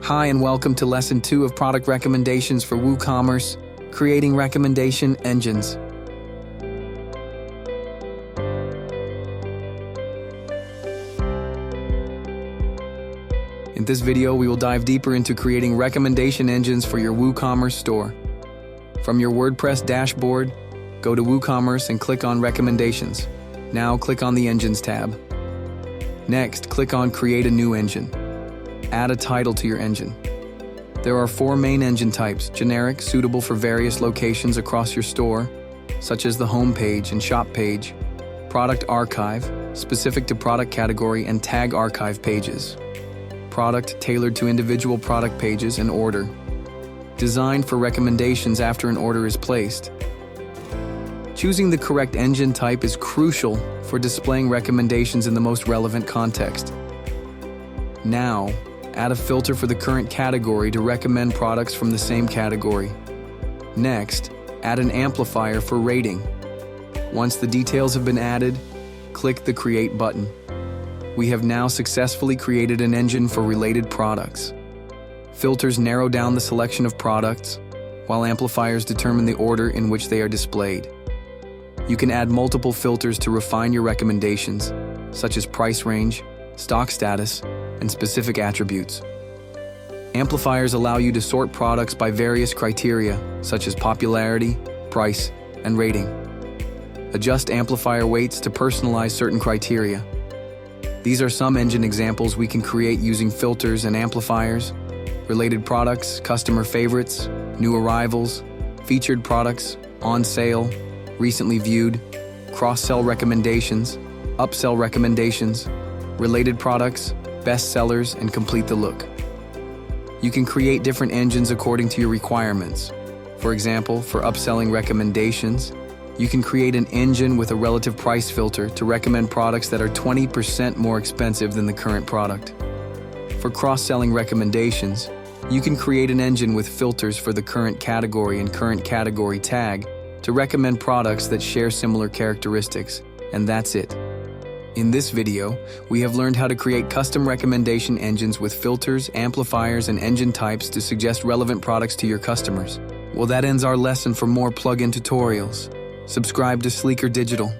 Hi and welcome to Lesson 2 of Product Recommendations for WooCommerce, Creating Recommendation Engines. In this video, we will dive deeper into creating recommendation engines for your WooCommerce store. From your WordPress dashboard, go to WooCommerce and click on Recommendations. Now click on the Engines tab. Next, click on Create a new engine. Add a title to your engine. There are 4 main engine types: generic, suitable for various locations across your store, such as the home page and shop page; product archive, specific to product category and tag archive pages; product, tailored to individual product pages and order; designed for recommendations after an order is placed. Choosing the correct engine type is crucial for displaying recommendations in the most relevant context. Now, add a filter for the current category to recommend products from the same category. Next, add an amplifier for rating. Once the details have been added, click the Create button. We have now successfully created an engine for related products. Filters narrow down the selection of products, while amplifiers determine the order in which they are displayed. You can add multiple filters to refine your recommendations, such as price range, stock status, and specific attributes. Amplifiers allow you to sort products by various criteria, such as popularity, price, and rating. Adjust amplifier weights to personalize certain criteria. These are some engine examples we can create using filters and amplifiers: related products, customer favorites, new arrivals, featured products, on sale, recently viewed, cross-sell recommendations, upsell recommendations, related products, best sellers, and complete the look. You can create different engines according to your requirements. For example, for upselling recommendations, you can create an engine with a relative price filter to recommend products that are 20% more expensive than the current product. For cross-selling recommendations, you can create an engine with filters for the current category and current category tag to recommend products that share similar characteristics, and that's it. In this video, we have learned how to create custom recommendation engines with filters, amplifiers, and engine types to suggest relevant products to your customers. Well, that ends our lesson. For more plugin tutorials, subscribe to Sleeker Digital.